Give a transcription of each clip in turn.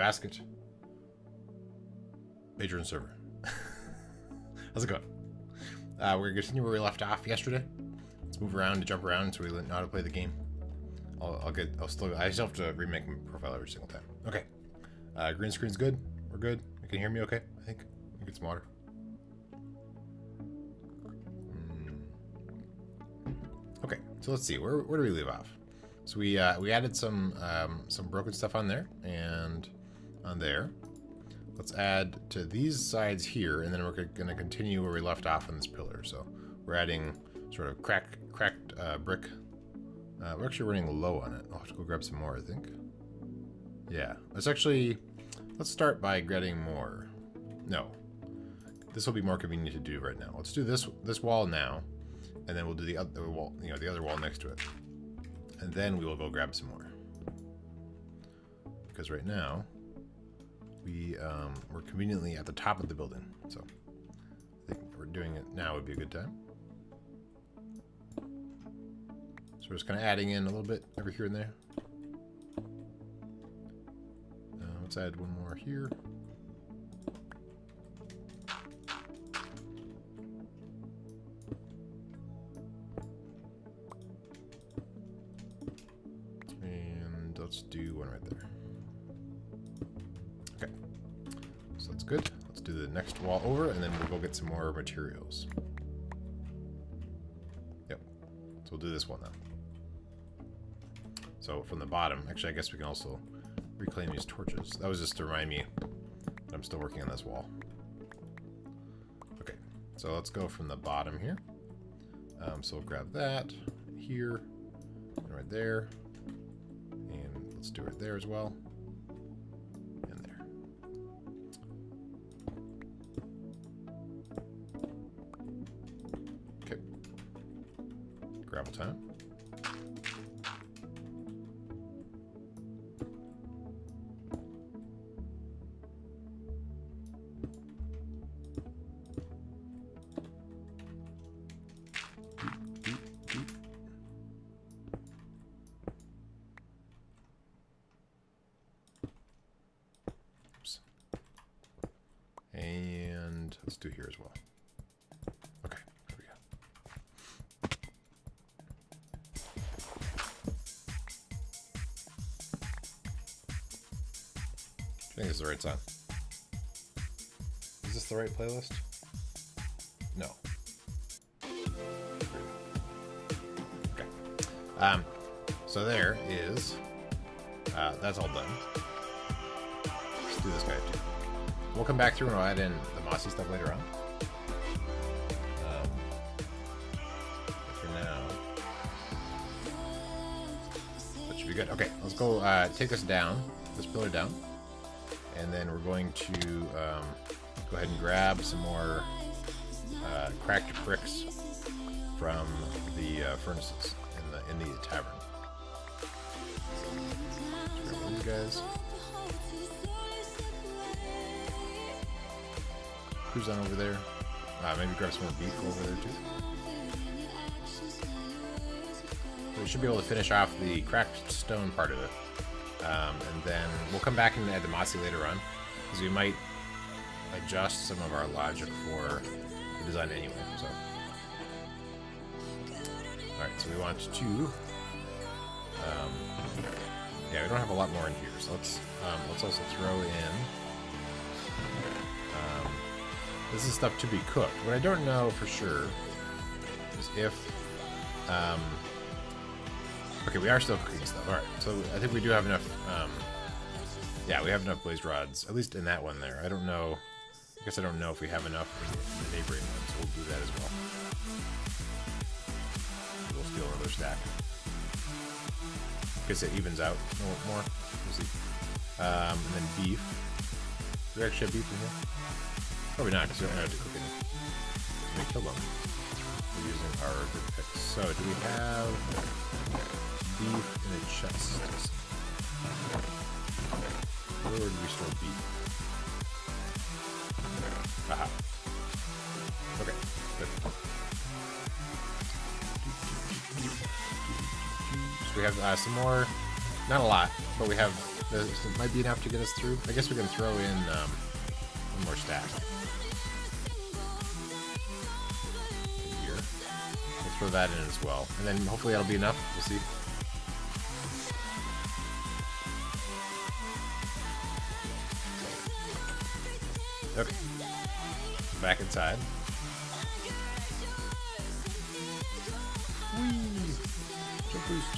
Basket Patron server. How's it going? We're gonna continue where we left off yesterday. Let's move around to jump around so we know how to play the game. I still have to remake my profile every single time. Okay. Green screen's good. We're good. You can hear me okay? I think. Let me get some water. Okay, so let's see. Where do we leave off? So we added some broken stuff on there and on there. Let's add to these sides here, and then we're gonna continue where we left off on this pillar. So we're adding sort of cracked brick. We're actually running low on it. I'll have to go grab some more, I think. Yeah, let's start by getting more. No, this will be more convenient to do right now. Let's do this wall now, and then we'll do the other wall, the other wall next to it, and then we will go grab some more. Because right now we're conveniently at the top of the building, so I think if we're doing it now would be a good time. So we're just kind of adding in a little bit over here and there. Let's add one more here. And let's do one right there. Okay. So that's good. Let's do the next wall over, and then we'll go get some more materials. Yep. So we'll do this one now. So from the bottom, actually I guess we can also reclaim these torches. That was just to remind me that I'm still working on this wall. Okay, so let's go from the bottom here. So we'll grab that here and right there, and let's do it there as well, and there. Okay, gravel time. And let's do here as well. Okay, there we go. I think this is the right song. Is this the right playlist? No. Okay. So there is, that's all done. Let's do this guy too. We'll come back through and I'll add in the mossy stuff later on. For now, that should be good. Okay, let's go take this down, this pillar down, and then we're going to go ahead and grab some more cracked bricks from the furnaces in the tavern. So, grab these guys. Cruise on over there. Maybe grab some more beef over there too. So we should be able to finish off the cracked stone part of it. And then we'll come back and add the mossy later on, because we might adjust some of our logic for the design anyway. So, alright, so we want to yeah, we don't have a lot more in here, so let's also throw in this is stuff to be cooked. What I don't know for sure is if... okay, we are still cooking stuff. Alright, so I think we do have enough... yeah, we have enough blaze rods, at least in that one there. I don't know... I guess I don't know if we have enough in the neighboring one, so we'll do that as well. We'll steal another stack. I guess it evens out more. We'll see. And then beef. Do we actually have beef in here? Probably not, because we don't have to cook it. We kill them. We're using our good picks. So, do we have beef in a chest? Where would we store beef? Aha. Okay, good. So we have some more Not a lot, but we have, this might be enough to get us through. I guess we can throw in one more stack. Here. We'll throw that in as well. And then hopefully that'll be enough. We'll see. Okay. Back inside. Whee! Jump boost.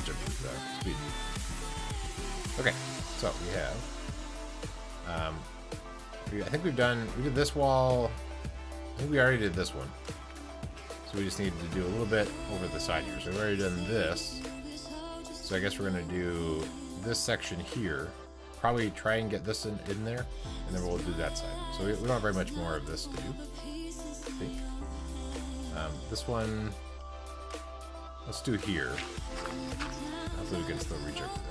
Jump boost, speed. Okay, so we have. I think we did this wall. I think we already did this one. So we just need to do a little bit over the side here. So we've already done this. So I guess we're going to do this section here. Probably try and get this in there, and then we'll do that side. So we don't have very much more of this to do, I think. This one, let's do here. Hopefully we can still reach everything.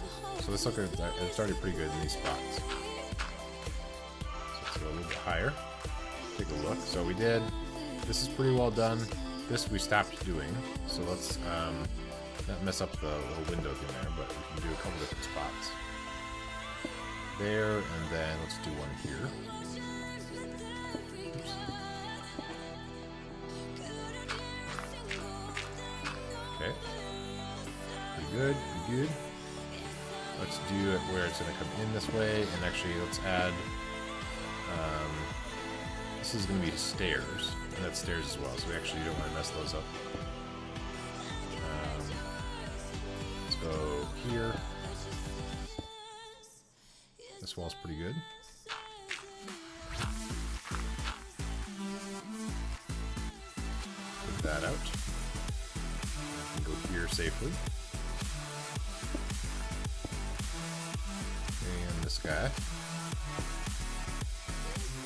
So this looks, it's already pretty good in these spots. So let's go a little bit higher. Take a look. So we did, this is pretty well done. This we stopped doing. So let's not mess up the little window thing there, but we can do a couple different spots. There, and then let's do one here. Oops. Okay. Pretty good, pretty good. Let's do it where it's going to come in this way, and actually let's add, this is going to be stairs, and that's stairs as well, so we actually don't want to mess those up. Let's go here. This wall's pretty good. Put that out. I can go here safely. And this guy.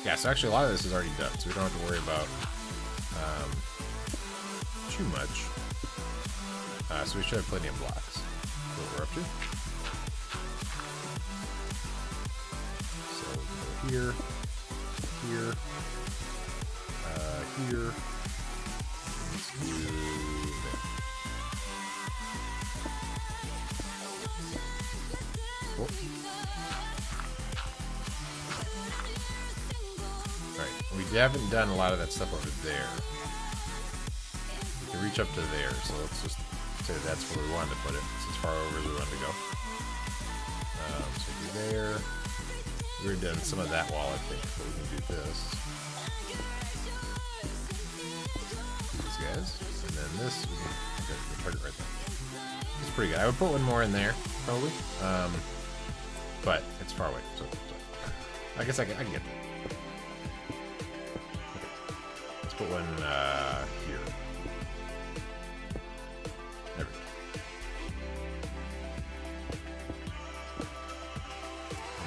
Yeah, so actually a lot of this is already done, so we don't have to worry about too much. So we should have plenty of blocks. That's what we're up to. Here, here, here. Let's do that. Cool. Alright, we haven't done a lot of that stuff over there. We can reach up to there, so let's just say that's where we wanted to put it. It's as far over as we wanted to go. So do there. We're done some of that wall, I think, so we can do this. These guys. And then this, we can get the target right there. It's pretty good. I would put one more in there, probably. But it's far away, so I guess I can get there. Okay. Let's put one here. There we go.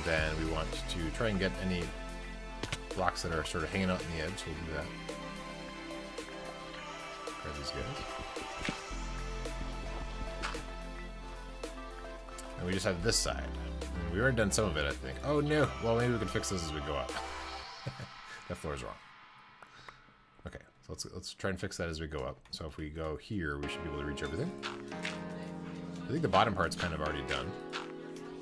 Then we want to try and get any blocks that are sort of hanging out in the edge, so we'll do that. Grab these guys. And we just have this side. And we already done some of it, I think. Oh no! Well, maybe we can fix this as we go up. That floor's wrong. Okay, so let's try and fix that as we go up. So if we go here, we should be able to reach everything. I think the bottom part's kind of already done.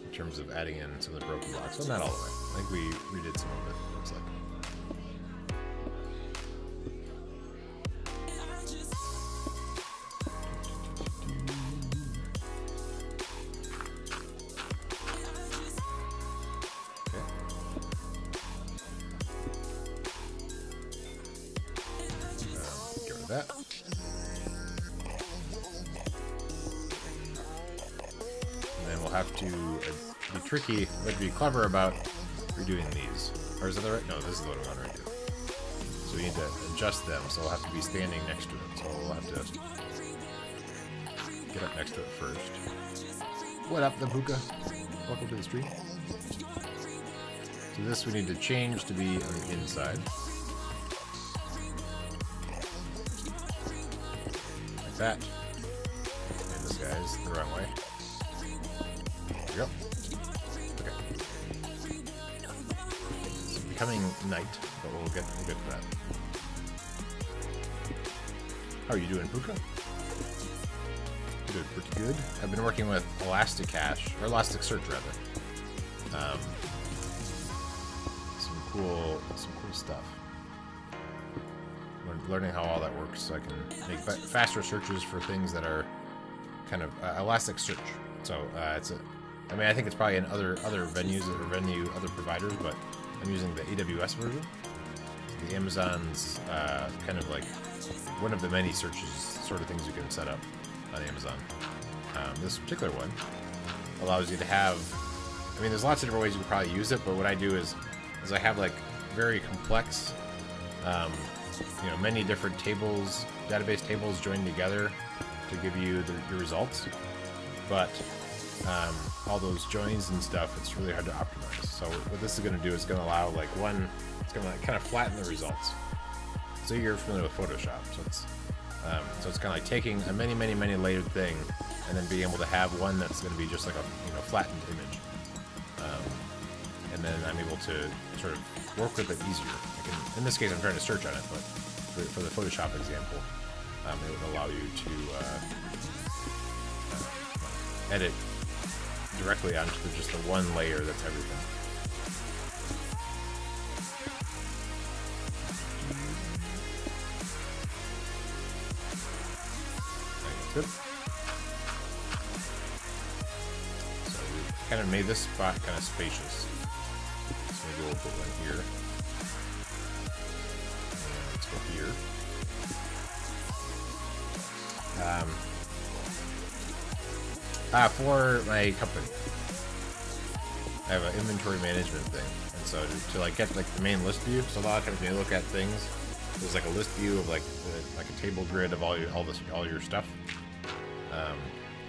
In terms of adding in some of the broken blocks. Well, not all the way. I think we redid some of it, it looks like. Okay. Get rid of that. Have to be tricky, but be clever about redoing these. Or is that the right? No, this is the one we want to redo. So we need to adjust them, so we'll have to be standing next to it. So we'll have to get up next to it first. What up, the Puka? Welcome to the stream. So this we need to change to be on the inside. Like that. And this guy's the wrong way. There we go. Okay. It's becoming night, but we'll get to that. How are you doing, Puka? Doing pretty good. I've been working with Elasticache, or Elasticsearch rather. Some cool stuff. Learning how all that works, so I can make faster searches for things that are kind of Elasticsearch. So I mean, I think it's probably in other venues or other providers, but I'm using the AWS version. The Amazon's kind of like one of the many searches sort of things you can set up on Amazon. This particular one allows you to have, I mean, there's lots of different ways you can probably use it, but what I do is I have like very complex, you know, many different tables, database tables joined together to give you the results. But all those joins and stuff, it's really hard to optimize. So what this is going to do is going to allow like it's going to kind of flatten the results. So you're familiar with Photoshop, so it's kind of like taking a many layered thing and then being able to have one that's going to be just like a, you know, flattened image. And then I'm able to sort of work with it easier. In this case, I'm trying to search on it, but for the Photoshop example, it would allow you to edit directly onto just the one layer that's everything. Good. So we kind of made this spot kind of spacious. So maybe we'll put one here. And let's go here. For my company, I have an inventory management thing, and so to like get like the main list view. So a lot of times when you look at things, there's like a list view of like a table grid of all your stuff.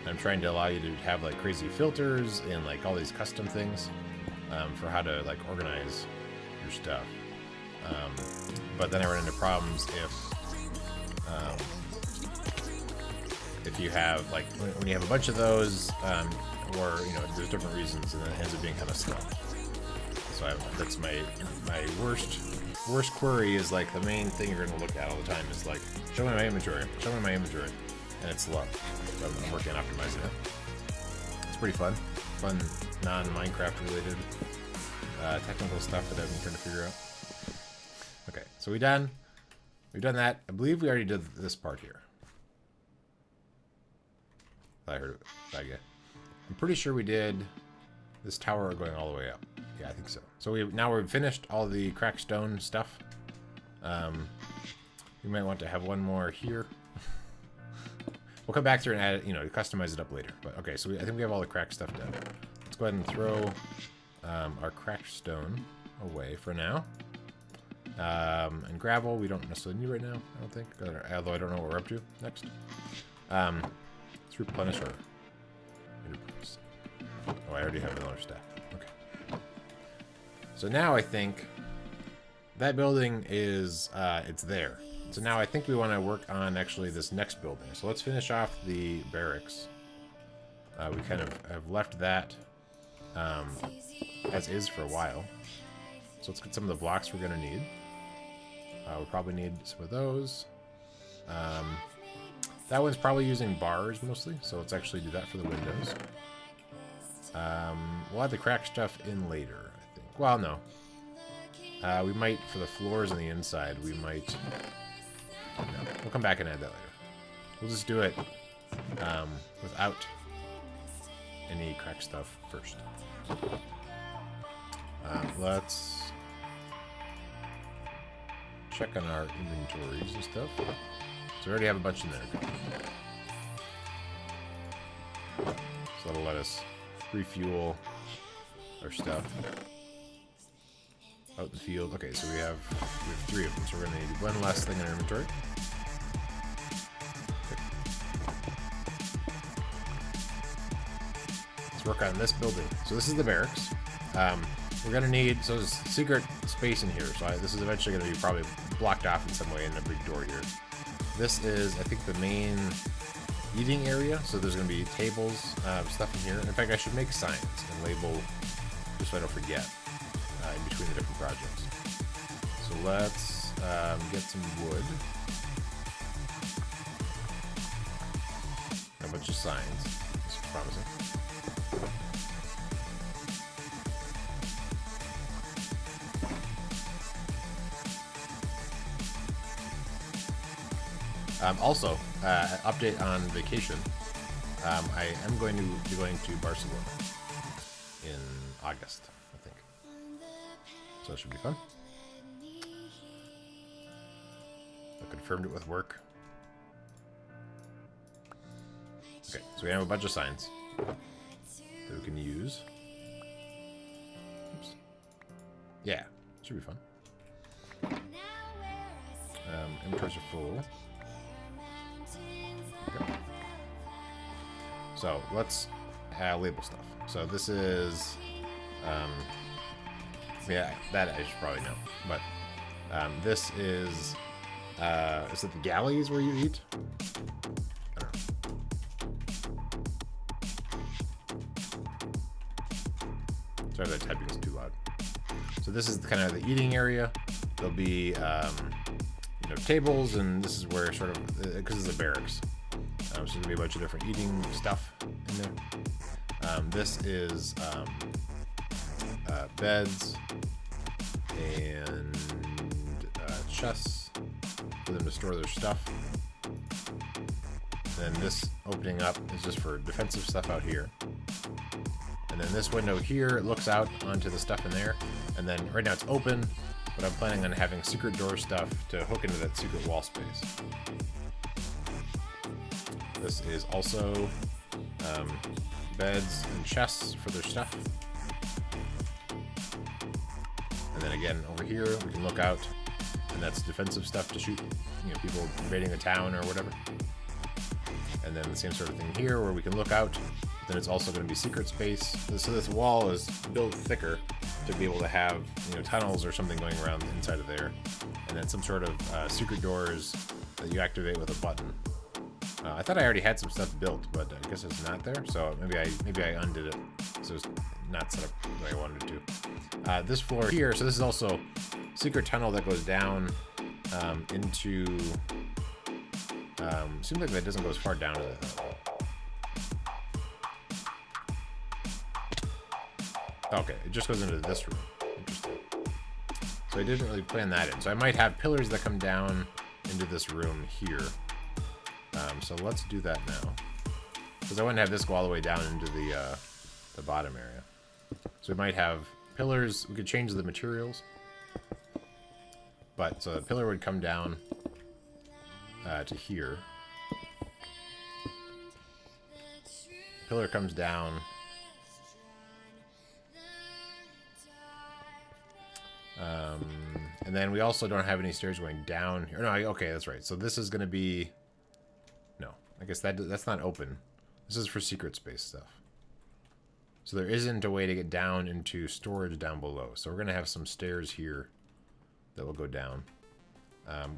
I'm trying to allow you to have like crazy filters and like all these custom things for how to like organize your stuff. But then I run into problems if you have like when you have a bunch of those, or you know, there's different reasons, and then it ends up being kind of stuck. So that's my worst query is like the main thing you're going to look at all the time is like, show me my inventory, and it's slow. So I'm working on optimizing it. It's pretty fun non-Minecraft related technical stuff that I've been trying to figure out. Okay, so we've done that. I believe we already did this part here. I heard it. I'm pretty sure we did this tower going all the way up. Yeah, I think so. So now we've finished all the cracked stone stuff. We might want to have one more here. We'll come back through and add it, you know, customize it up later. But okay, so I think we have all the cracked stuff done. Let's go ahead and throw our cracked stone away for now. And gravel we don't necessarily need right now, I don't think. Although I don't know what we're up to next. Let's replenish our... Oh, I already have another stack. Okay. So now I think that building is, it's there. So now I think we want to work on actually this next building. So let's finish off the barracks. We kind of have left that as is for a while. So let's get some of the blocks we're going to need. We'll probably need some of those. That one's probably using bars mostly, so let's actually do that for the windows. We'll add the crack stuff in later, I think. Well, no. We might, for the floors on the inside, we might... No, we'll come back and add that later. We'll just do it without any crack stuff first. Let's check on our inventories and stuff. So we already have a bunch in there. So that'll let us refuel our stuff out in the field. Okay, so we have 3 of them, so we're going to need one less thing in our inventory. Okay. Let's work on this building. So this is the barracks. We're going to need, so there's secret space in here, so this is eventually going to be probably blocked off in some way in a big door here. This is, I think, the main eating area, so there's going to be tables, stuff in here. In fact, I should make signs and label, just so I don't forget, in between the different projects. So let's get some wood. But bunch of signs. This is promising. Also, update on vacation. I am going to be going to Barcelona in August, I think. So it should be fun. I confirmed it with work. Okay, so we have a bunch of signs that we can use. Oops. Yeah, should be fun. Inventories are full. Okay. So let's label stuff. So this is, yeah, that I should probably know. But this is it the galleys where you eat? I don't know. Sorry if that typing is too loud. So this is kind of the eating area. There'll be, you know, tables, and this is where sort of, because it's a barracks. So there's going to be a bunch of different eating stuff in there. This is beds and chests for them to store their stuff. Then this opening up is just for defensive stuff out here. And then this window here, it looks out onto the stuff in there. And then right now it's open, but I'm planning on having secret door stuff to hook into that secret wall space. This is also beds and chests for their stuff. And then again, over here, we can look out, and that's defensive stuff to shoot, you know, people invading the town or whatever. And then the same sort of thing here, where we can look out. Then it's also going to be secret space. So this wall is built thicker to be able to have, you know, tunnels or something going around the inside of there. And then some sort of secret doors that you activate with a button. I thought I already had some stuff built, but I guess it's not there. So maybe I undid it, so it's not set up the way I wanted it to. This floor here, so this is also secret tunnel that goes down into. Seems like that doesn't go as far down as I thought. Okay, it just goes into this room. Interesting. So I didn't really plan that in. So I might have pillars that come down into this room here. So let's do that now, because I wouldn't have this go all the way down into the bottom area. So we might have pillars. We could change the materials, but so the pillar would come down to here. Pillar comes down. And then we also don't have any stairs going down here. No, okay, that's right. So this is going to be... No, I guess that's not open. This is for secret space stuff. So there isn't a way to get down into storage down below. So we're going to have some stairs here that will go down.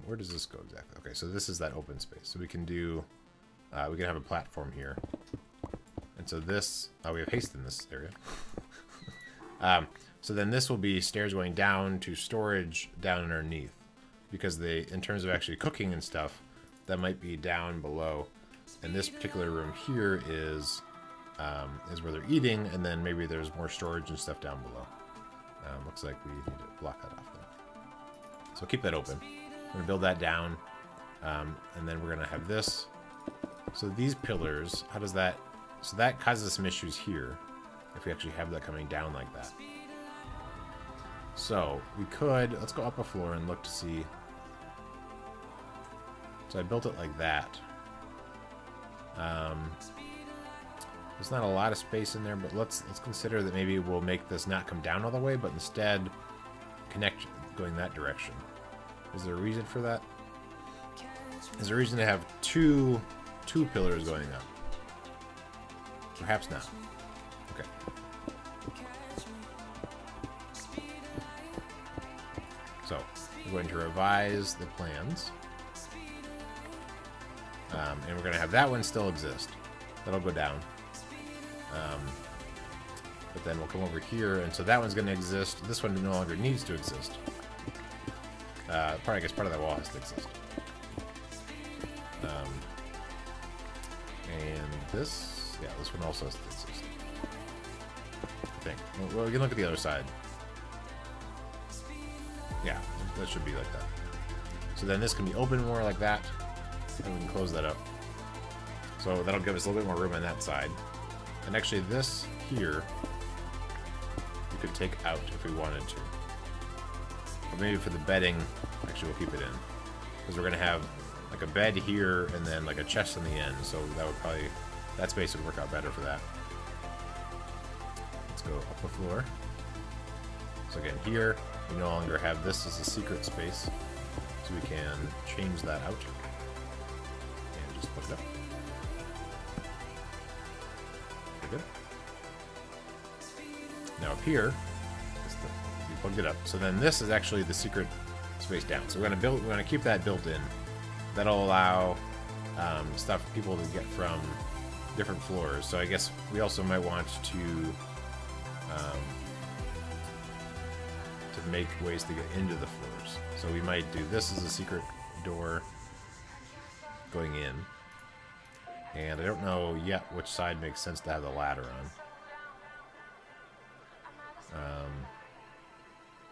Where does this go exactly? Okay, so this is that open space. So we can do... we can have a platform here. And so this... we have haste in this area. So then this will be stairs going down to storage down underneath, because in terms of actually cooking and stuff, that might be down below. And this particular room here is where they're eating, and then maybe there's more storage and stuff down below. Looks like we need to block that off though. So keep that open. I'm gonna build that down, and then we're gonna have this. So these pillars, how does that? So that causes some issues here, if we actually have that coming down like that. So we could, let's go up a floor and look to see. So I built it like that. There's not a lot of space in there, but let's consider that maybe we'll make this not come down all the way, but instead connect going that direction. Is there a reason for that? Is there a reason to have two pillars going up? Perhaps not. Okay. So we're going to revise the plans. And we're going to have that one still exist. That'll go down. But then we'll come over here, and so that one's going to exist. This one no longer needs to exist. I guess part of that wall has to exist. And this. Yeah, this one also has this. I think. Well, you can look at the other side. Yeah, that should be like that. So then this can be open more like that, and we can close that up. So that'll give us a little bit more room on that side. And actually this here, we could take out if we wanted to. But maybe for the bedding, actually we'll keep it in. Because we're going to have like a bed here and then like a chest on the end. So that would probably, that space would work out better for that. Let's go up the floor. So again, here, we no longer have this as a secret space. So we can change that out. And just put it up. Good. Now up here, we plugged it up. So then this is actually the secret space down. So we're gonna keep that built in. That'll allow stuff people to get from different floors. So I guess we also might want to make ways to get into the floors. So we might do this as a secret door going in. And I don't know yet which side makes sense to have the ladder on.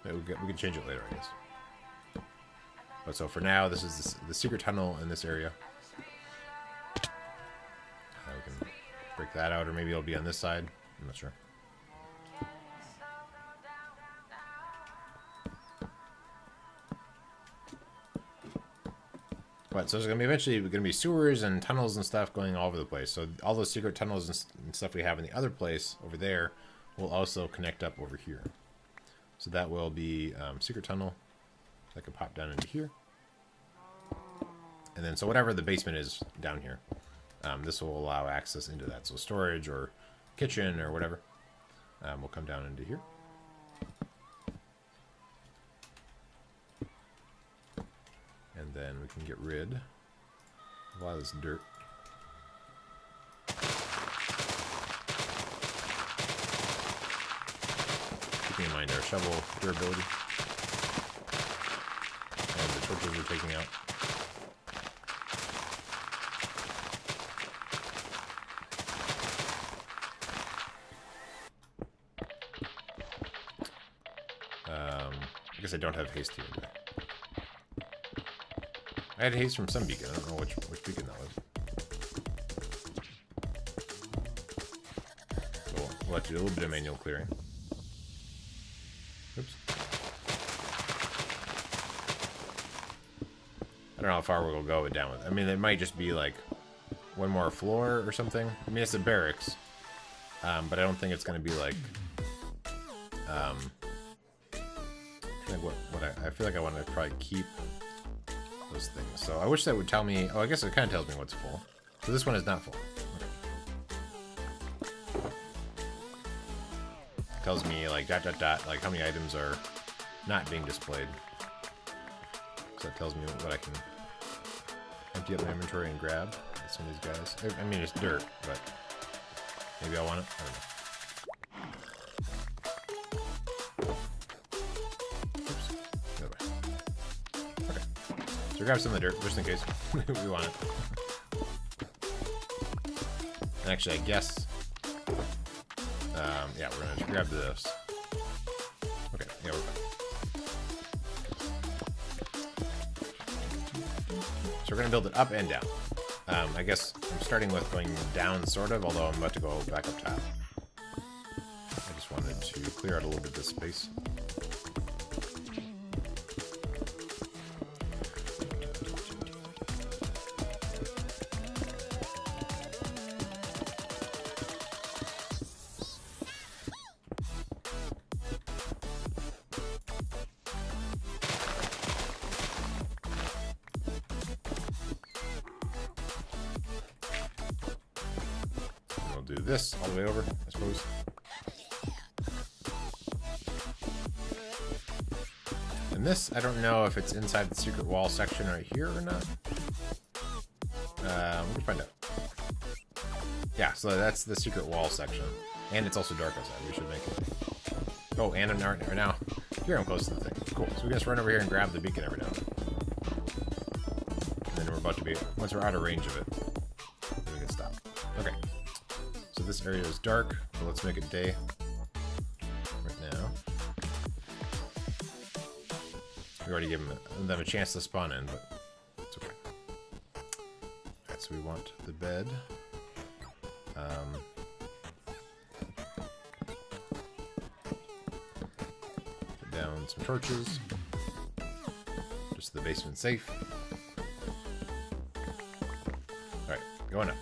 We can change it later, I guess. But so for now, this is the secret tunnel in this area. We can break that out, or maybe it'll be on this side. I'm not sure. But so there's going to be eventually going to be sewers and tunnels and stuff going all over the place. So all those secret tunnels and stuff we have in the other place over there will also connect up over here. So that will be secret tunnel that can pop down into here. And then so whatever the basement is down here, this will allow access into that. So storage or kitchen or whatever will come down into here. And then we can get rid of a lot of this dirt. Keeping in mind our shovel durability. And the torches we're taking out. I guess I don't have haste here today. I had haste from some beacon. I don't know which beacon that was. So we'll have to do a little bit of manual clearing. Oops. I don't know how far we'll go down with it. I mean, it might just be like one more floor or something. I mean, it's a barracks. But I don't think it's going to be like... I feel like I want to probably keep those things. So I wish that would tell me... Oh, I guess it kind of tells me what's full. So this one is not full. Okay. It tells me like ... like how many items are not being displayed. So it tells me what I can empty up my inventory and grab. Some of these guys. I mean, it's dirt, but maybe I want it. I don't know. So grab some of the dirt, just in case we want it. And actually, I guess... yeah, we're going to grab this. Okay, yeah, we're fine. So we're going to build it up and down. I guess I'm starting with going down, sort of, although I'm about to go back up top. I just wanted to clear out a little bit of this space. Do this all the way over, I suppose. And this, I don't know if it's inside the secret wall section right here or not. We can find out. Yeah, so that's the secret wall section. And it's also dark outside. We should make it. Oh, and now here I'm close to the thing. Cool. So we can just run over here and grab the beacon every now and then. And then we're about to be, once we're out of range of it, then we can stop. Okay. So this area is dark, but let's make it day right now. We already gave them a chance to spawn in, but it's okay. Alright, so we want the bed. Put down some torches. Just the basement safe. Alright, going up.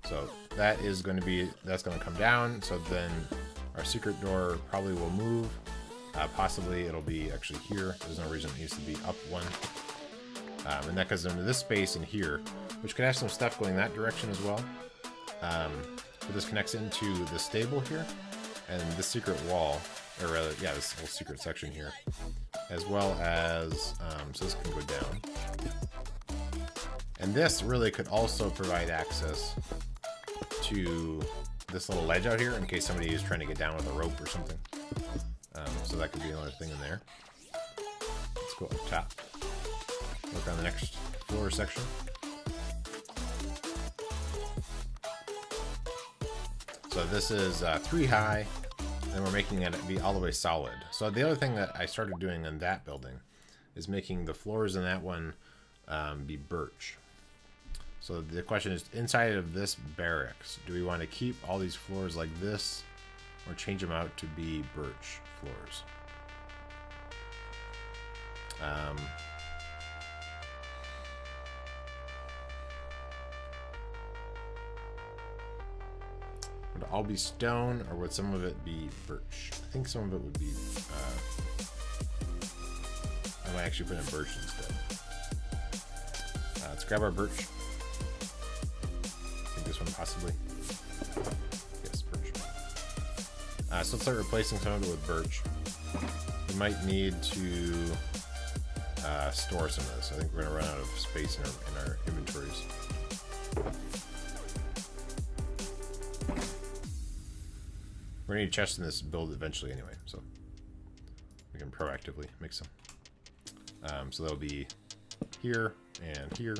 So that is going to be, that's going to come down. So then our secret door probably will move. Possibly it'll be actually here. There's no reason it needs to be up one. And that goes into this space in here, which could have some stuff going that direction as well. But this connects into the stable here, and this secret wall, or rather, yeah, this whole secret section here, as well as, so this can go down. And this really could also provide access to this little ledge out here in case somebody is trying to get down with a rope or something. So that could be another thing in there. Let's go up top. Look on the next floor section. So this is 3 high, and we're making it be all the way solid. So the other thing that I started doing in that building is making the floors in that one be birch. So the question is, inside of this barracks, do we want to keep all these floors like this, or change them out to be birch floors? Would it all be stone, or would some of it be birch? I think some of it would be, I might actually put in birch instead. Let's grab our birch. I think this one possibly. Yes, birch. So let's start replacing some of it with birch. We might need to store some of this. I think we're gonna run out of space in our inventories. We're gonna need chests in this build eventually anyway, so we can proactively make some. So that'll be here and here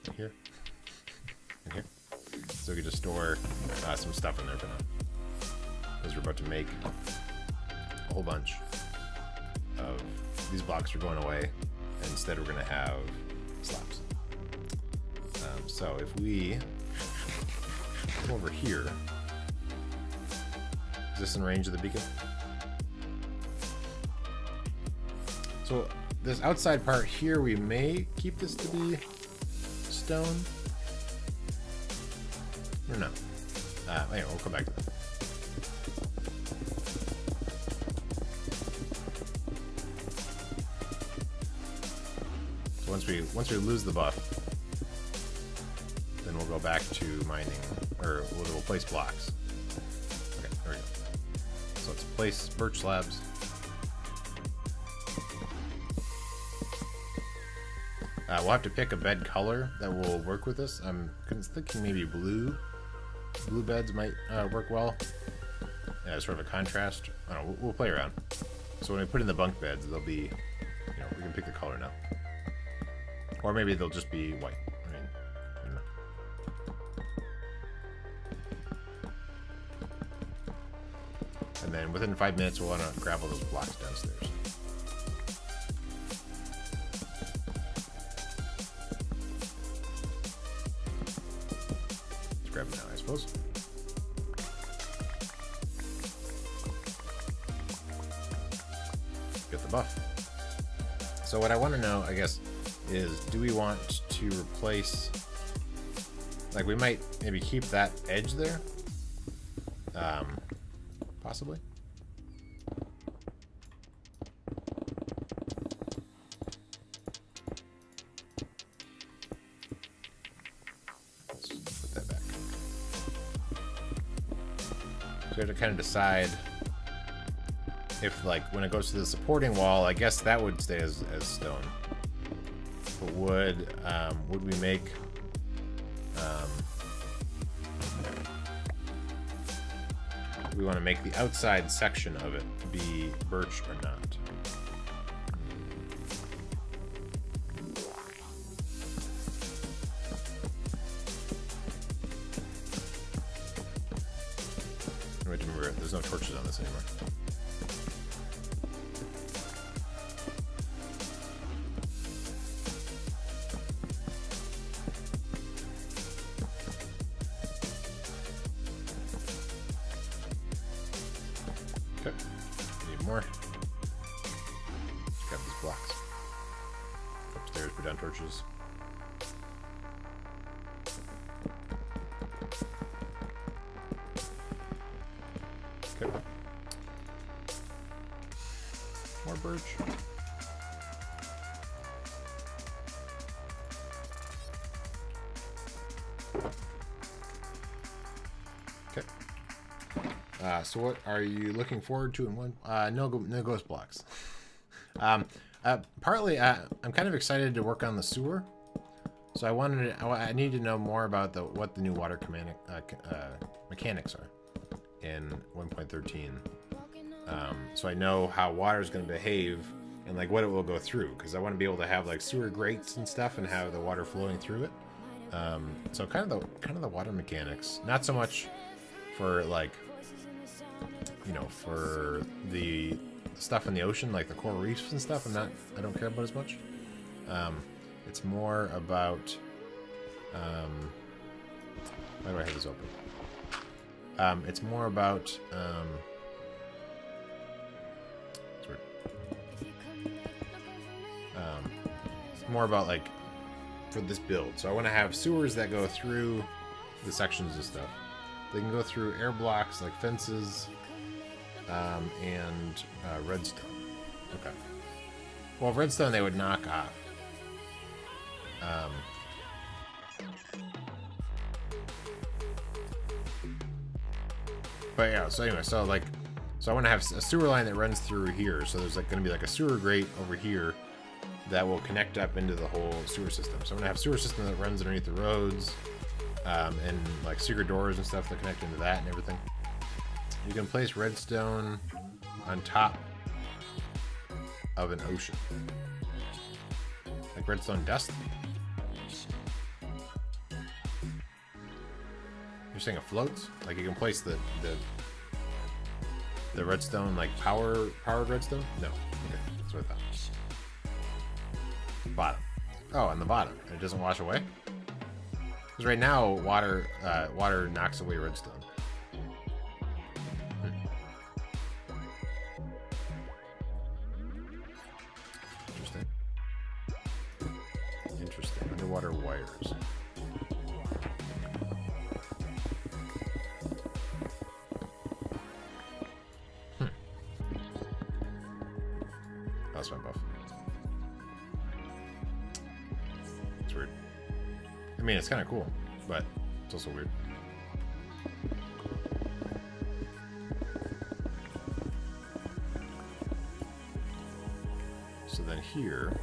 and here and here. So we can just store some stuff in there for now. Because we're about to make a whole bunch of these blocks are going away, and instead we're gonna have slabs. So if we come over here, is this in range of the beacon? So this outside part here, we may keep this to be stone. I don't know. Anyway, we'll come back to that. So once we lose the buff, then we'll go back to mining, or we'll place blocks. Okay, there we go. So let's place birch slabs. We'll have to pick a bed color that will work with this. I'm thinking maybe blue. Blue beds might work well. Yeah, sort of a contrast. I don't know, we'll play around. So when we put in the bunk beds, they'll be, you know, we can pick the color now. Or maybe they'll just be white. I mean, I don't know. And then within 5 minutes, we'll want to grab all those blocks downstairs. Let's grab them now, I suppose. Get the buff. So what I want to know, I guess, is do we want to replace, like, we might maybe keep that edge there, possibly. Let's put that back. So we have to kind of decide if, like, when it goes to the supporting wall, I guess that would stay as stone. But would we make do we want to make the outside section of it be birch or not? Wait, remember, there's no torches on this anymore. Okay, need more. Let's grab these blocks. Upstairs, put down torches. Okay. More birch. Okay. So what are you looking forward to in one? No ghost blocks. Partly, I'm kind of excited to work on the sewer. So I need to know more about what the new water mechanics are in 1.13. So I know how water is going to behave and like what it will go through, because I want to be able to have like sewer grates and stuff and have the water flowing through it. So kind of the water mechanics, not so much for like, you know, for the stuff in the ocean, like the coral reefs and stuff. I don't care about as much. It's more about, why do I have this open? It's more about, it's more about like for this build. So I want to have sewers that go through the sections and stuff. They can go through air blocks like fences, and redstone. Okay. Well, redstone they would knock off. But yeah, so anyway, so I want to have a sewer line that runs through here. So there's like going to be like a sewer grate over here that will connect up into the whole sewer system. So I'm going to have a sewer system that runs underneath the roads, and like secret doors and stuff that connect into that and everything. You can place redstone on top of an ocean, like redstone dust. You're saying it floats? Like you can place the redstone, like powered redstone? No. Okay, that's what I thought. Bottom. Oh, on the bottom. And it doesn't wash away? Because right now, water knocks away redstone. Interesting. Interesting. Underwater wires. That's my buff. It's weird. I mean, it's kind of cool, but it's also weird. So then here,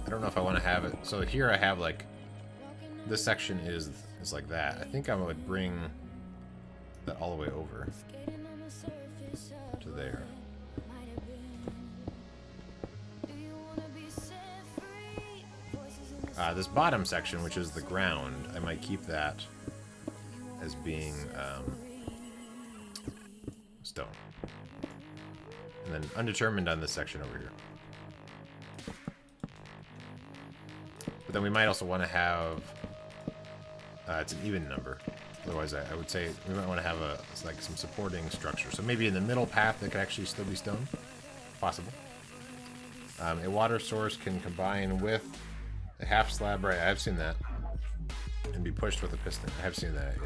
I don't know if I want to have it. So here I have like, this section is like that. I think I would bring that all the way over to there. This bottom section, which is the ground, I might keep that as being stone. And then undetermined on this section over here. But then we might also want to have, it's an even number. Otherwise, I would say we might want to have like some supporting structure. So maybe in the middle path that could actually still be stone. Possible. A water source can combine with a half slab, right? I've seen that. And be pushed with a piston. I have seen that,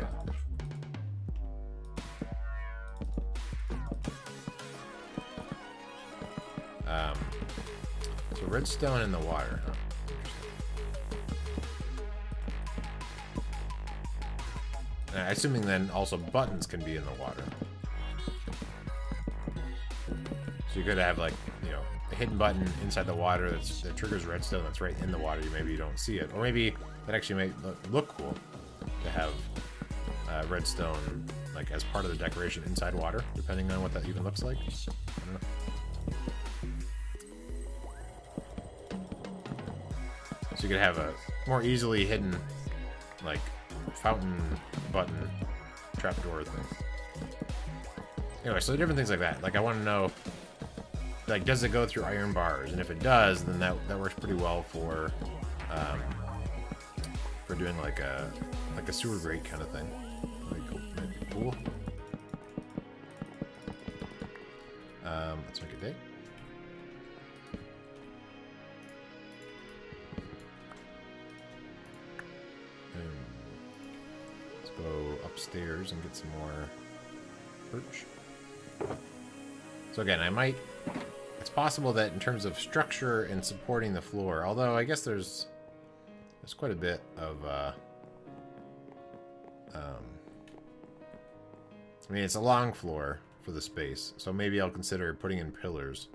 yeah. So redstone in the water, huh? Interesting. Assuming then also buttons can be in the water. So you could have like, you know, a hidden button inside the water that triggers redstone that's right in the water. Maybe you don't see it. Or maybe that actually may look cool to have redstone like as part of the decoration inside water, depending on what that even looks like. I don't know. So you could have a more easily hidden like fountain button trapdoor thing. Anyway, so different things like that. Like I want to know, like, does it go through iron bars? And if it does, then that works pretty well for doing like a sewer grate kind of thing. Might be cool. Let's make a day. Let's go upstairs and get some more birch. So again, it's possible that in terms of structure and supporting the floor, although I guess there's quite a bit of, I mean, it's a long floor for the space, so maybe I'll consider putting in pillars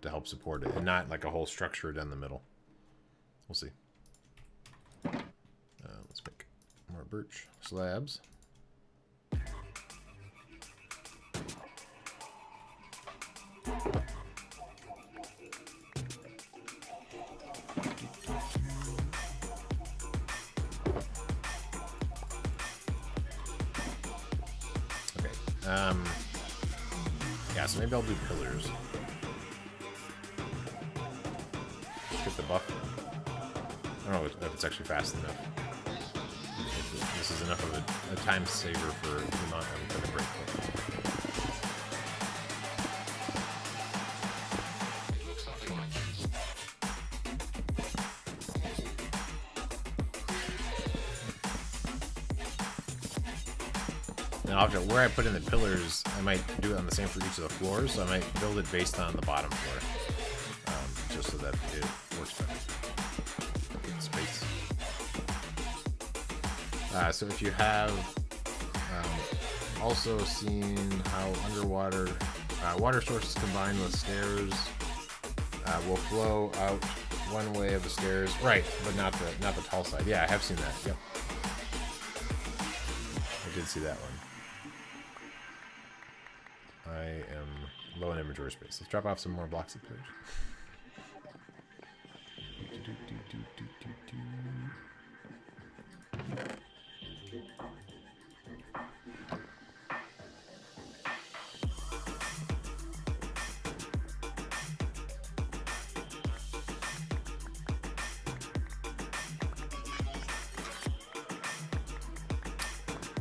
to help support it, and not like a whole structure down the middle. We'll see. Let's make more birch slabs. Yeah, so maybe I'll do pillars. Get the buff. I don't know if it's actually fast enough. If this is enough of a time saver for the amount I'm going to break. Now, where I put in the pillars, I might do it on the same for each of the floors, so I might build it based on the bottom floor, just so that it works better. Space. So if you have also seen how underwater water sources combined with stairs will flow out one way of the stairs, right? But not the tall side. Yeah, I have seen that. Yep, I did see that one. I am low in inventory space. Let's drop off some more blocks of pillars.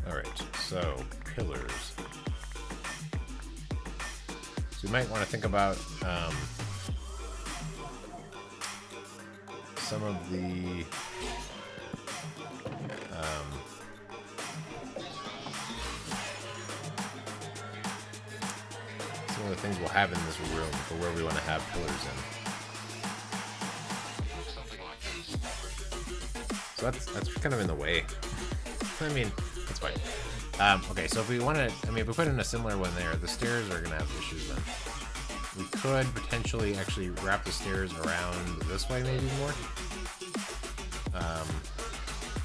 All right, so pillars. So you might want to think about some of the things we'll have in this room for where we want to have pillars in. So that's kind of in the way. I mean, that's fine. Okay, so if we want to, I mean, if we put in a similar one there, the stairs are going to have issues then. We could potentially actually wrap the stairs around this way maybe more.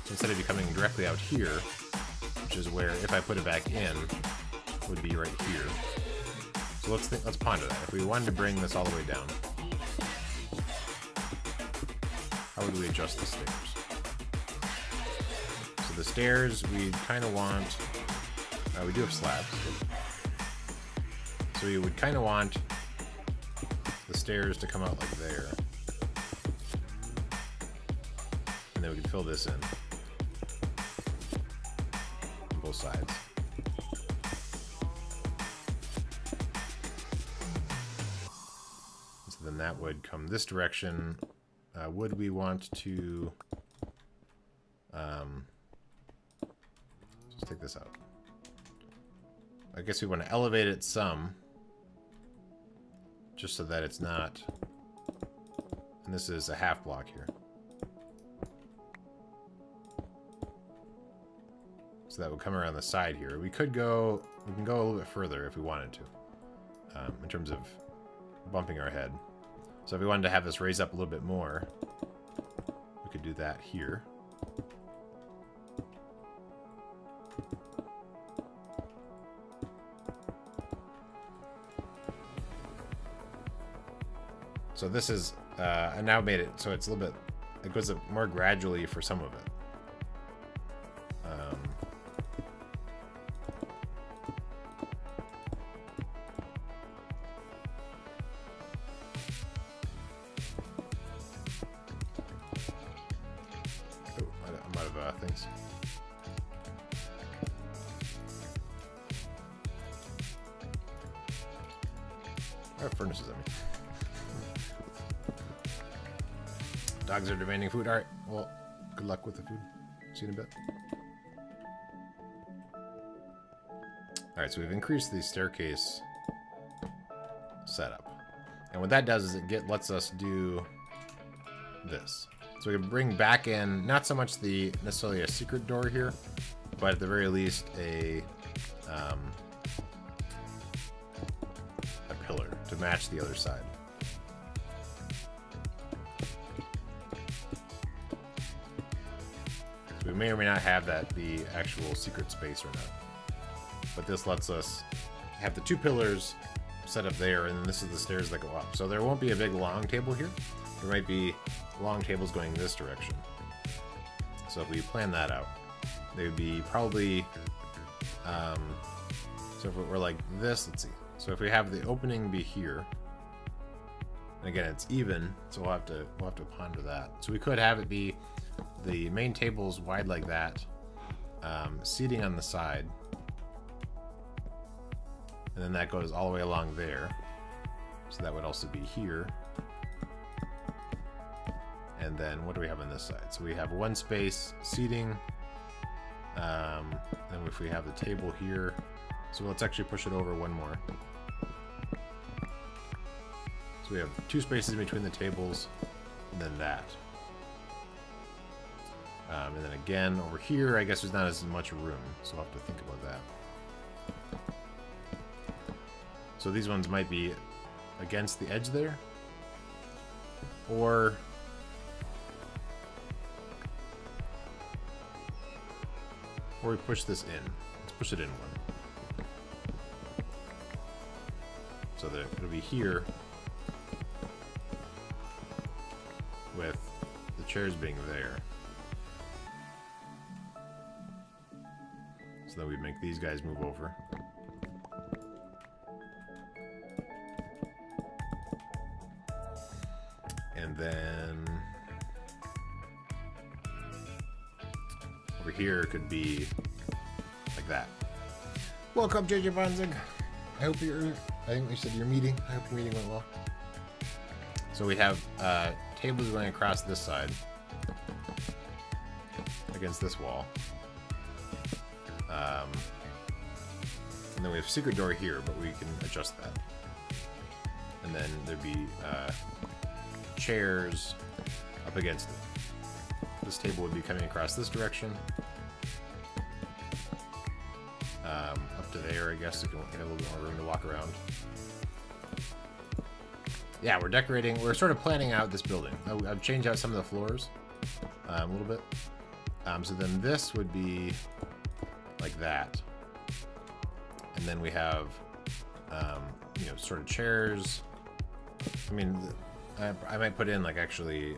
Instead of coming directly out here, which is where, if I put it back in, would be right here. So let's ponder that. If we wanted to bring this all the way down, how would we adjust the stairs? So the stairs, we kind of want, we do have slabs. So we would kind of want the stairs to come out like there. And then we can fill this in. On both sides. So then that would come this direction. Would we want to... let's take this out. I guess we want to elevate it some, just so that it's not, and this is a half block here. So that would come around the side here. We can go a little bit further if we wanted to, in terms of bumping our head. So if we wanted to have this raise up a little bit more, we could do that here. So this is, I now made it so it's a little bit, it goes up more gradually for some of it. Furnaces, I mean. Dogs are demanding food. Alright, well, good luck with the food. See you in a bit. Alright, so we've increased the staircase setup. And what that does is it lets us do this. So we can bring back in, not so much necessarily a secret door here, but at the very least a pillar to match the other side. So we may or may not have the actual secret space or not. But this lets us have the two pillars set up there, and then this is the stairs that go up. So there won't be a big long table here. There might be long tables going this direction. So if we plan that out, they would be probably, so if we're like this, let's see. So if we have the opening be here, and again, it's even, so we'll have to ponder that. So we could have it be the main tables wide like that, seating on the side, and then that goes all the way along there. So that would also be here. And then what do we have on this side? So we have one space seating. Then if we have the table here, so let's actually push it over one more. So we have two spaces between the tables, and then that. And then again over here, I guess there's not as much room, so we'll have to think about that. So these ones might be against the edge there, or we push this in. Let's push it in one. So that it'll be here with the chairs being there. So that we make these guys move over. And then over here could be like that. Welcome, JJ Bonzig. I think we said your meeting. I hope your meeting went well. So we have tables going across this side against this wall. And then we have secret door here, but we can adjust that. And then there'd be chairs up against it. This table would be coming across this direction. Up to there, I guess, so you can get a little bit more room to walk around. Yeah, we're decorating. We're sort of planning out this building. I've changed out some of the floors a little bit. So then this would be like that. And then we have, you know, sort of chairs. I mean, I might put in like actually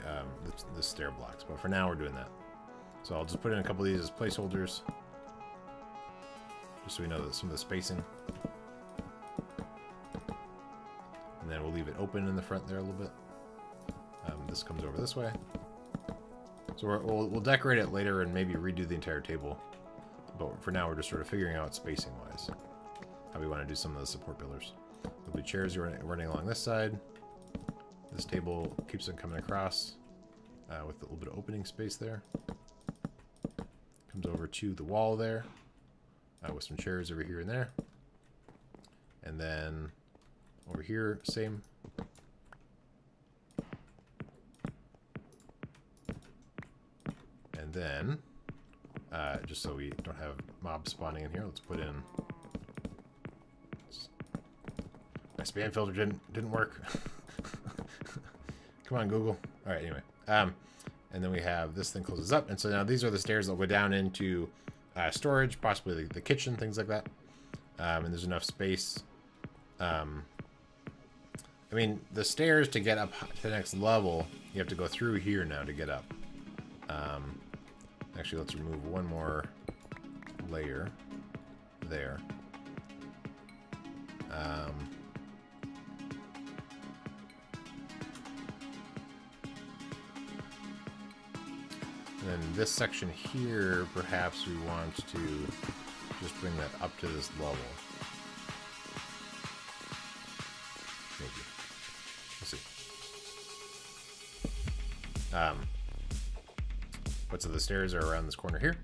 the stair blocks, but for now we're doing that. So I'll just put in a couple of these as placeholders, just so we know that some of the spacing. And then we'll leave it open in the front there a little bit. This comes over this way. So we'll decorate it later and maybe redo the entire table. But for now, we're just sort of figuring out spacing-wise how we want to do some of the support pillars. There'll be chairs running along this side. This table keeps on coming across with a little bit of opening space there. Comes over to the wall there with some chairs over here and there. And then over here, same. And then, just so we don't have mobs spawning in here, let's put in... My spam filter didn't work. Come on, Google. All right, anyway. And then we have this thing closes up. And so now these are the stairs that go down into storage, possibly the kitchen, things like that. And there's enough space. I mean, the stairs to get up to the next level, you have to go through here now to get up. Actually, let's remove one more layer there. And then this section here, perhaps we want to just bring that up to this level. Maybe. But so the stairs are around this corner here,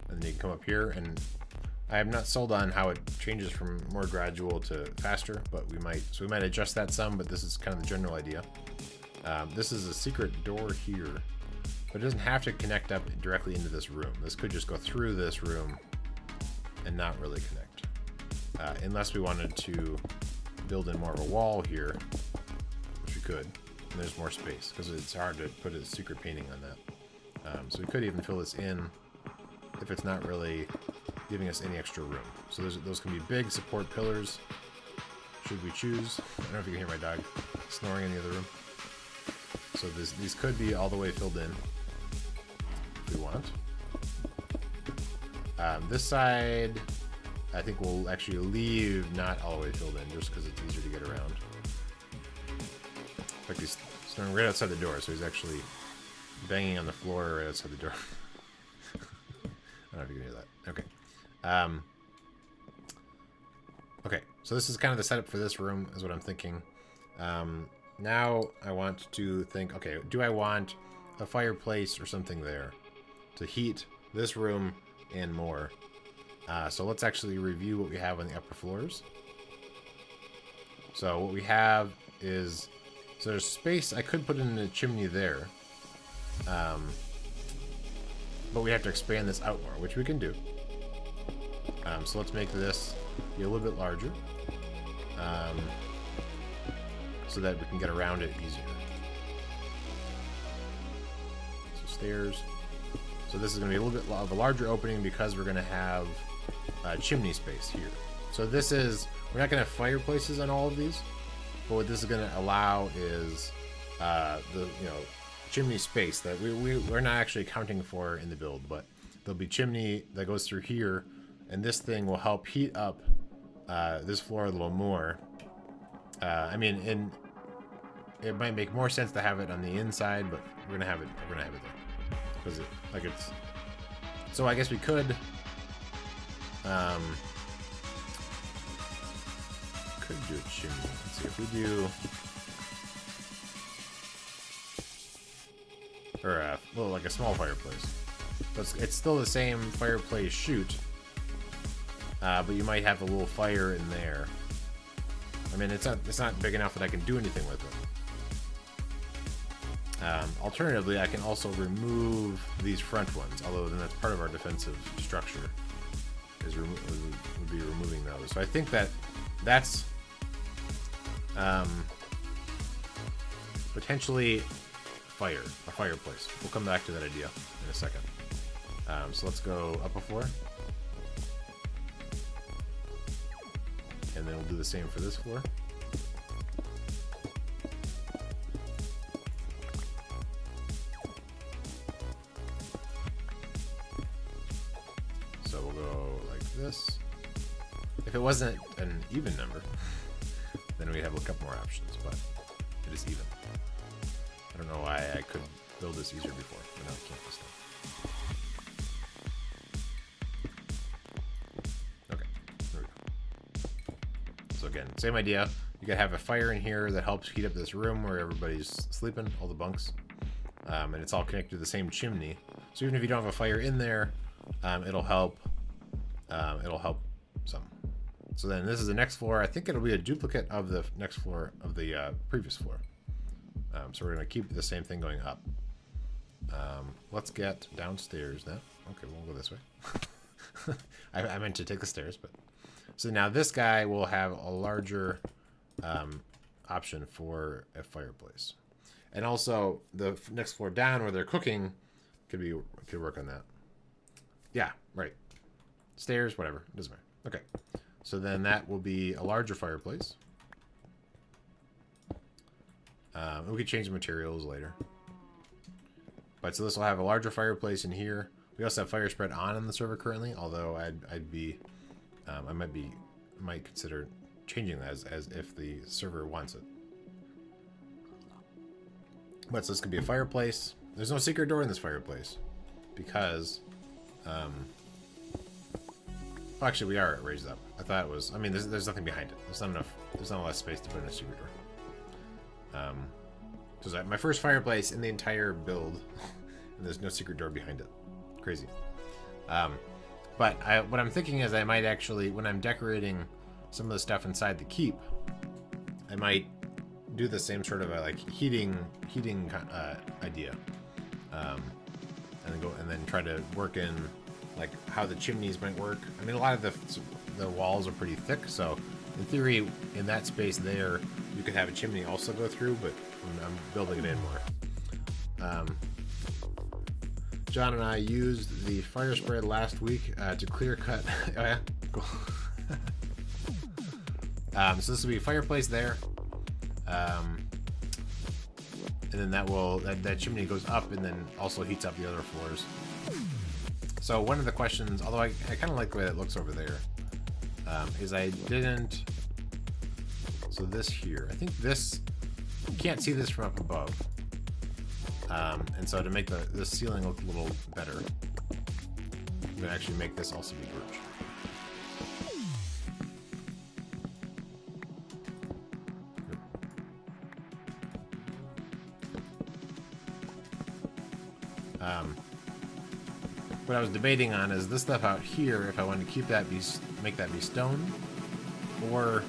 and then you can come up here, and I am not sold on how it changes from more gradual to faster, but we might adjust that some, but this is kind of the general idea. This is a secret door here, but it doesn't have to connect up directly into this room. This could just go through this room and not really connect. Unless we wanted to build in more of a wall here, which we could, and there's more space, because it's hard to put a secret painting on that. So we could even fill this in if it's not really giving us any extra room. So those can be big support pillars, should we choose. I don't know if you can hear my dog snoring in the other room. So these could be all the way filled in if we want. This side, I think we'll actually leave not all the way filled in, just because it's easier to get around. In fact, he's snoring right outside the door, so he's actually banging on the floor right outside the door. I don't know if you can hear that. Okay. Okay, so this is kind of the setup for this room, is what I'm thinking. Now I want to think, okay, do I want a fireplace or something there to heat this room and more? So let's actually review what we have on the upper floors. So what we have is, so there's space. I could put in a chimney there. But we have to expand this out more, which we can do. So let's make this be a little bit larger, so that we can get around it easier. So stairs. So this is going to be a little bit of a larger opening because we're going to have chimney space here. So this is, we're not going to have fireplaces on all of these, but what this is going to allow is the chimney space that we're not actually accounting for in the build, but there'll be chimney that goes through here, and this thing will help heat up this floor a little more. I mean, it might make more sense to have it on the inside, but we're gonna have it there because it's. So I guess we could do a chimney. Let's see if we do. Or well, like a small fireplace. But it's still the same fireplace chute, but you might have a little fire in there. I mean, it's not big enough that I can do anything with it. Alternatively, I can also remove these front ones, although then that's part of our defensive structure, would be removing those. So I think that's potentially a fireplace. We'll come back to that idea in a second. So let's go up a floor. And then we'll do the same for this floor. So we'll go like this. If it wasn't an even number, then we'd have a couple more options, but it is even. I don't know why I could build this easier before, but now I can't this time. Okay, there we go. So again, same idea. You could have a fire in here that helps heat up this room where everybody's sleeping, all the bunks. And it's all connected to the same chimney. So even if you don't have a fire in there, it'll help. It'll help some. So then this is the next floor. I think it'll be a duplicate of the next floor of the previous floor. So we're going to keep the same thing going up. Let's get downstairs now. Okay, we'll go this way. I meant to take the stairs, but... So now this guy will have a larger option for a fireplace. And also, the next floor down where they're cooking could work on that. Yeah, right. Stairs, whatever. Doesn't matter. Okay. So then that will be a larger fireplace. We could change the materials later. But so this will have a larger fireplace in here. We also have fire spread on the server currently, although I might consider changing that as if the server wants it. But so this could be a fireplace. There's no secret door in this fireplace because well, actually we are raised up. I thought it was, I mean, there's nothing behind it. There's not enough space to put in a secret door. So it's my first fireplace in the entire build, and there's no secret door behind it. Crazy. But what I'm thinking is I might actually, when I'm decorating some of the stuff inside the keep, I might do the same sort of a like heating idea, and then try to work in like how the chimneys might work. I mean, a lot of the walls are pretty thick, so in theory, in that space there, you could have a chimney also go through, but I'm building it in more. John and I used the fire spray last week to clear cut. Oh yeah, cool. So this will be a fireplace there, and then that chimney goes up and then also heats up the other floors. So one of the questions, although I kind of like the way it looks over there, is I didn't. So this here, I think this, you can't see this from up above. And so to make the ceiling look a little better, I'm going to actually make this also be birch. What I was debating on is this stuff out here, if I wanted to keep that, make that be stone, or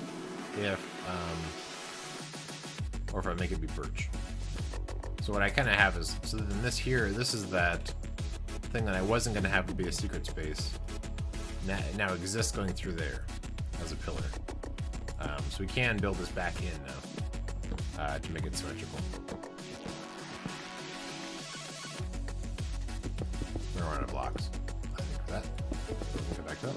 if I make it be birch. So what I kind of have is, so then this here, this is that thing that I wasn't going to have to be a secret space. Now exists going through there as a pillar. So we can build this back in now to make it symmetrical. We're gonna run out of blocks, I think, for that. Go back to that.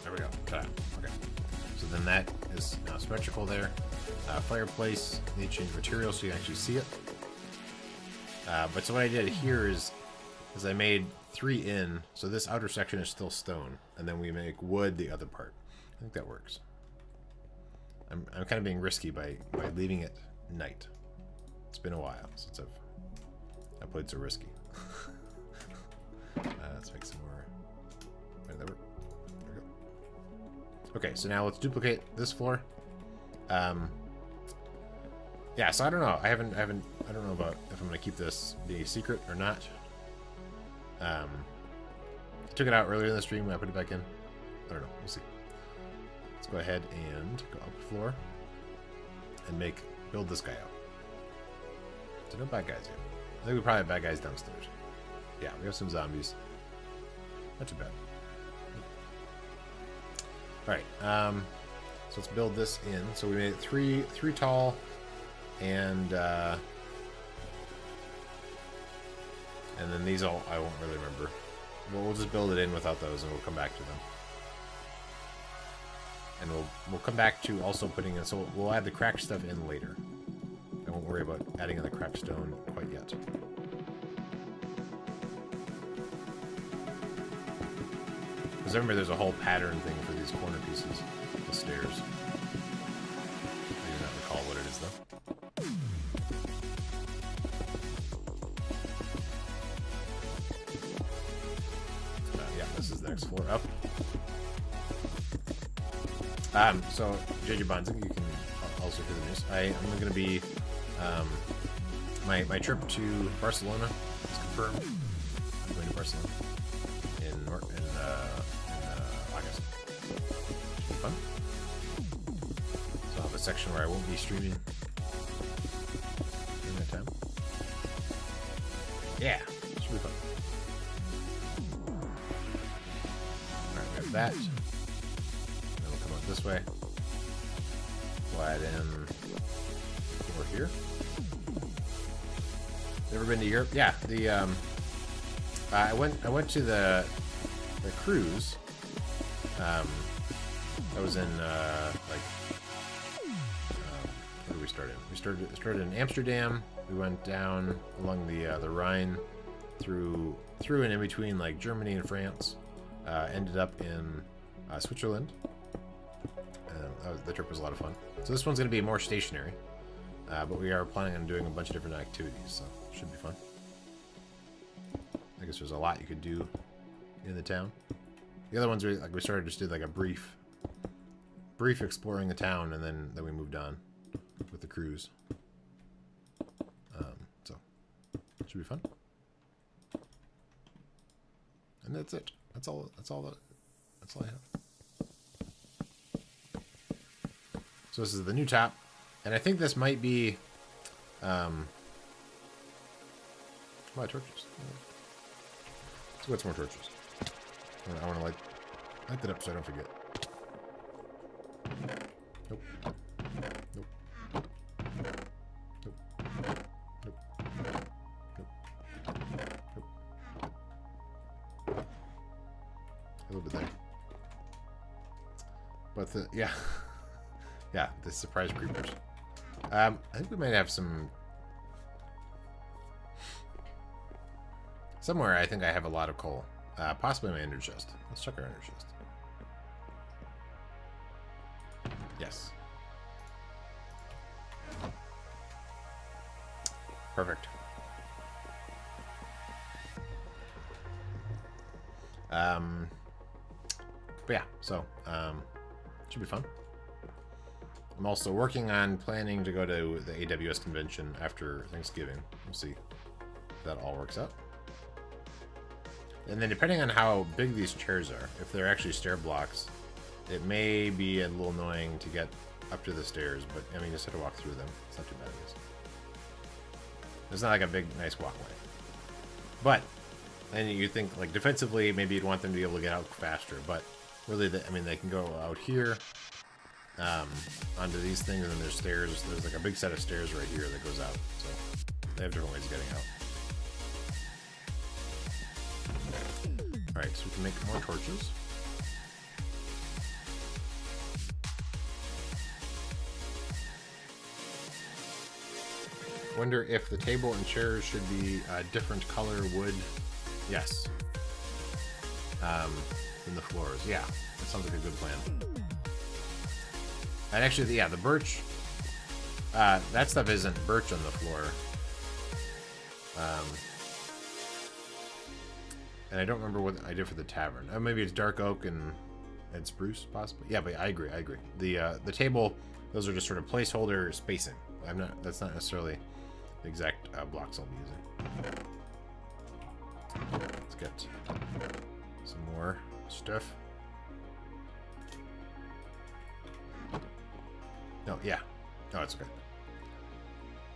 There we go. Ta-da. Okay. So then that is now symmetrical there. Fireplace, need to change material so you can actually see it. But so what I did here is I made 3 in, so this outer section is still stone, and then we make wood the other part. I think that works. I'm kind of being risky by leaving it night. It's been a while since I've played so risky. Let's make some more. Where did that work? There we go. Okay, so now let's duplicate this floor. Yeah, so I don't know. I don't know about if I'm gonna keep this be a secret or not. I took it out earlier in the stream when I put it back in. I don't know. We'll see. Let's go ahead and go up the floor and build this guy out. So no bad guys yet. I think we probably have bad guys downstairs. Yeah, we have some zombies. Not too bad. Alright, so let's build this in. So we made it three tall, and then these all I won't really remember. We'll just build it in without those, and we'll come back to them. And we'll come back to also putting in. So we'll add the cracked stuff in later. I won't worry about adding in the cracked stone quite yet. Because remember, there's a whole pattern thing for these corner pieces, the stairs. I do not recall what it is though. Yeah, this is the next floor up. So JJ Bonds, you can also hear the news. I'm going to be my trip to Barcelona is confirmed. I'm going to Barcelona in August. Should be fun. So I'll have a section where I won't be streaming in that time. Yeah, should be fun. Alright, we have that. Then we'll come up this way. We'll add in over here. Never been to Europe? Yeah, I went to the cruise. I was in where did we start in? We started in Amsterdam. We went down along the Rhine through and in between like Germany and France. Ended up in Switzerland. The trip was a lot of fun. So this one's going to be more stationary, but we are planning on doing a bunch of different activities, so it should be fun. I guess there's a lot you could do in the town. The other ones we just did like a brief brief exploring the town, and then we moved on with the cruise. So should be fun. And that's it. That's all I have. So this is the new top, and I think this might be my torches. Let's get some more torches. I want to light that up so I don't forget. Nope. Nope. Nope. Nope. Nope. Nope. A little bit there. But yeah. Yeah, the surprise creepers. I think we might have some... Somewhere I think I have a lot of coal. Possibly my ender chest. Let's check our ender chest. Yes. Perfect. But yeah, so should be fun. I'm also working on planning to go to the AWS convention after Thanksgiving. We'll see if that all works out. And then depending on how big these chairs are, if they're actually stair blocks, it may be a little annoying to get up to the stairs, but I mean, you just have to walk through them. It's not too bad, I guess. It's not like a big, nice walkway. But, then you think, like, defensively, maybe you'd want them to be able to get out faster, but really, I mean, they can go out here, onto these things, and then there's stairs. There's like a big set of stairs right here that goes out, so they have different ways of getting out. Alright, so we can make more torches. Wonder if the table and chairs should be a different color wood. Yes. Than the floors. Yeah, that sounds like a good plan. And actually, yeah, the birch, that stuff isn't birch on the floor. And I don't remember what I did for the tavern. Maybe it's dark oak and spruce, possibly. Yeah, but I agree. The table, those are just sort of placeholder spacing. That's not necessarily the exact blocks I'll be using. Let's get some more stuff. No, yeah. No, it's okay.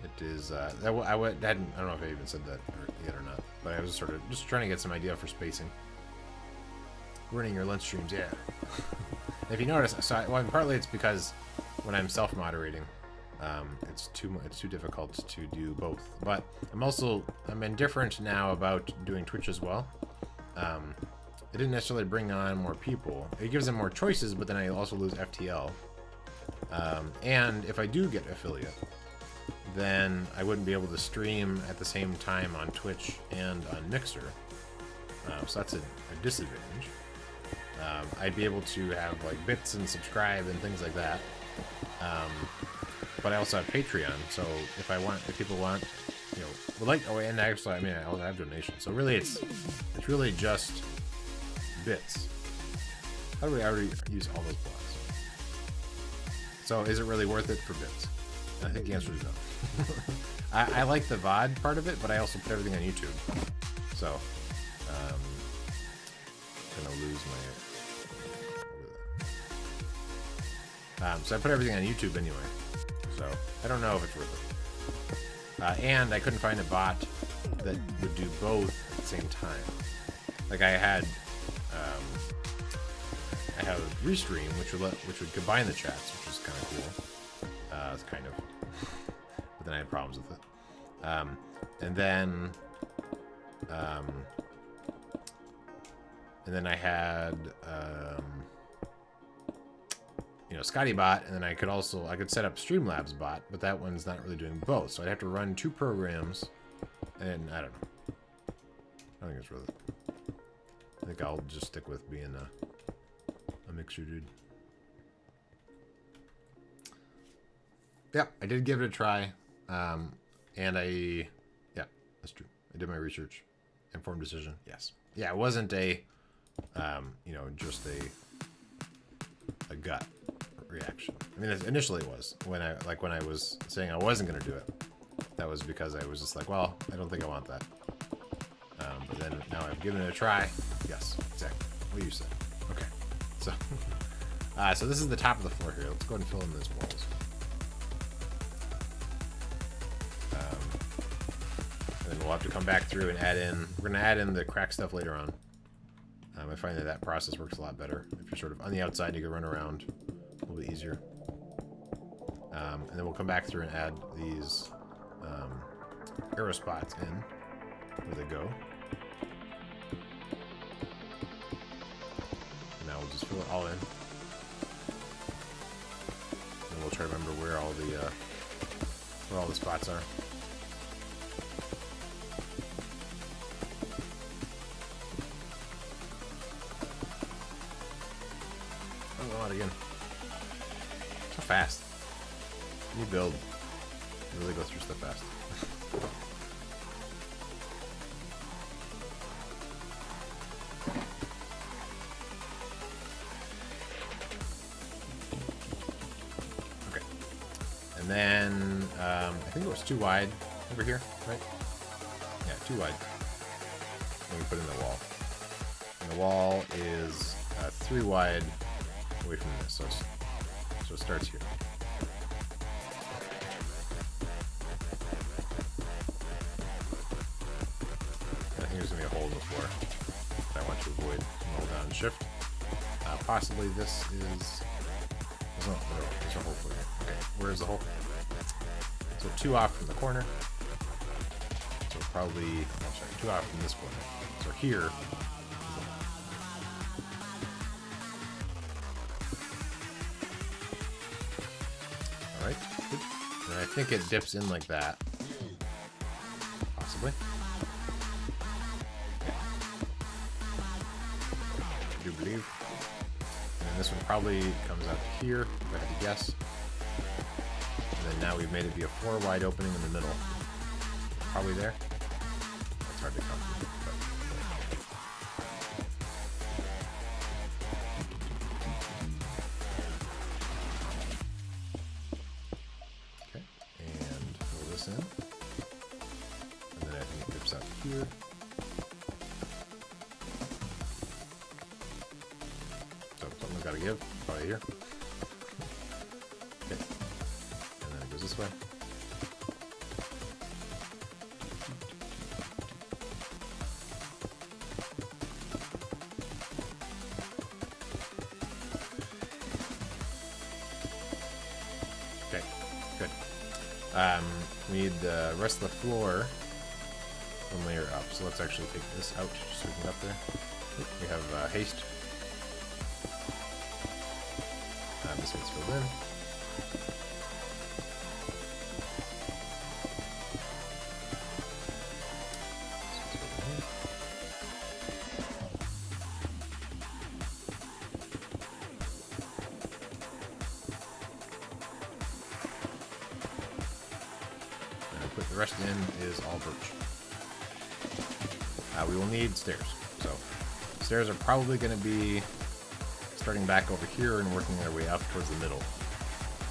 It is, I don't know if I even said that yet or not, but I was sort of just trying to get some idea for spacing. Running your lunch streams, yeah. If you notice, partly it's because when I'm self-moderating, it's too difficult to do both. But I'm indifferent now about doing Twitch as well. It didn't necessarily bring on more people. It gives them more choices, but then I also lose FTL. And if I do get affiliate, then I wouldn't be able to stream at the same time on Twitch and on Mixer. So that's a disadvantage. I'd be able to have like bits and subscribe and things like that. But I also have Patreon, so if people want, and actually, I mean, I also have donations. So really, it's really just bits. How do we already use all those blocks? So is it really worth it for bits? I think the answer is no. I like the VOD part of it, but I also put everything on YouTube. So, gonna lose my. So I put everything on YouTube anyway. So I don't know if it's worth it. And I couldn't find a bot that would do both at the same time. Like I had Restream, which would combine the chats, which is kind of cool. It's kind of, but then I had problems with it. And then I had Scotty bot, and then I could set up Streamlabs bot, but that one's not really doing both. So I'd have to run two programs, and I don't know. I think it's really. I think I'll just stick with being a mixer dude. Yep, I did give it a try, and yeah, that's true. I did my research, informed decision. Yes, yeah, it wasn't a, just a gut reaction. I mean, initially it was when I was saying I wasn't gonna do it. That was because I was just like, well, I don't think I want that. But then now I've given it a try. Yes, exactly what you said. Okay, so so this is the top of the floor here. Let's go ahead and fill in those walls. And then we'll have to come back through and add in. We're gonna add in the crack stuff later on. I find that process works a lot better. If you're sort of on the outside, you can run around a little bit easier. And then we'll come back through and add these arrow spots in where they go. And now we'll just fill it all in. And we'll try to remember where all the spots are. Again. So fast. When you build, you really go through stuff fast. Okay. And then I think it was too wide over here, right? Yeah, too wide. Then we put in the wall. And the wall is 3 wide. Away from this, so it starts here. I think there's gonna be a hole in the floor that I want to avoid. Hold down and shift. Possibly this is. There's a hole for it. Okay, where's the hole? So 2 off from the corner. So probably. Oh, sorry, 2 off from this corner. So here. I think it dips in like that. Possibly. I do believe. And then this one probably comes out to here, if I had to guess. And then now we've made it be a 4 wide opening in the middle. Probably there. It's hard to count. Here. So something's got to give. Probably here. Okay. And then it goes this way. Okay. Good. We need the rest of the floor. One layer up, so let's actually take this out just so we can get up there. We have haste. This one's filled in. And put the rest in is all birch. We will need stairs. So stairs are probably going to be starting back over here and working their way up towards the middle.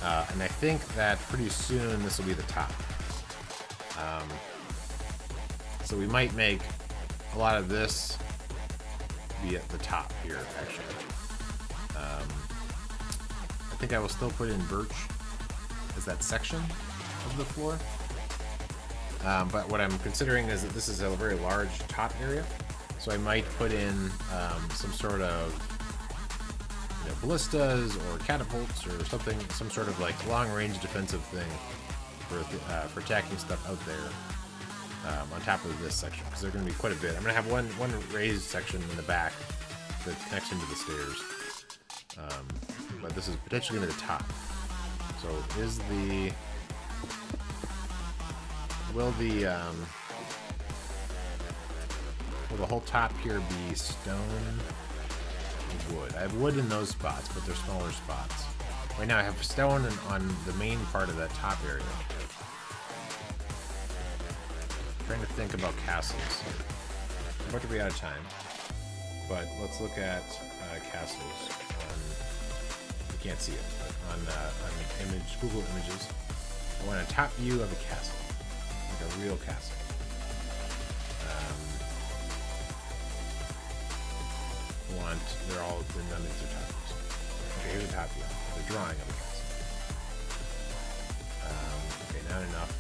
And I think that pretty soon this will be the top. So we might make a lot of this be at the top here, actually. I think I will still put in birch as that section of the floor. But what I'm considering is that this is a very large top area, so I might put in some sort of ballistas or catapults or something, some sort of like long-range defensive thing for attacking stuff out there on top of this section, because they're going to be quite a bit. I'm going to have one raised section in the back that connects into the stairs, but this is potentially going to be the top. So will the whole top here be stone or wood? I have wood in those spots, but they're smaller spots. Right now I have stone on the main part of that top area. I'm trying to think about castles. I'm about to be out of time, but let's look at castles. We can't see it, but on image, Google Images, I want a top view of a castle, like a real castle. They're all, none of these are top views. Okay, here's a top view, the drawing of a castle. Okay, not enough.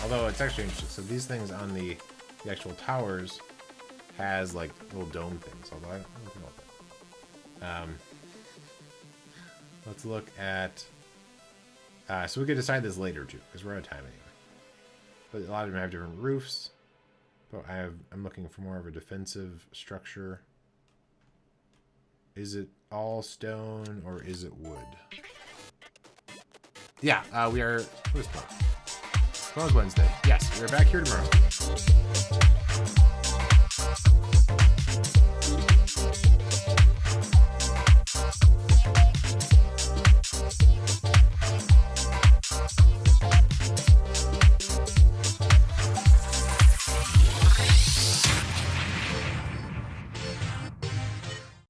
Although it's actually interesting. So these things on the actual towers has like little dome things. Although I don't know about that. Let's look at. So we could decide this later too, because we're out of time anyway. But a lot of them have different roofs. But I'm looking for more of a defensive structure. Is it all stone or is it wood? Yeah, we are. What is tomorrow? Tomorrow's Wednesday. Yes, we're back here tomorrow.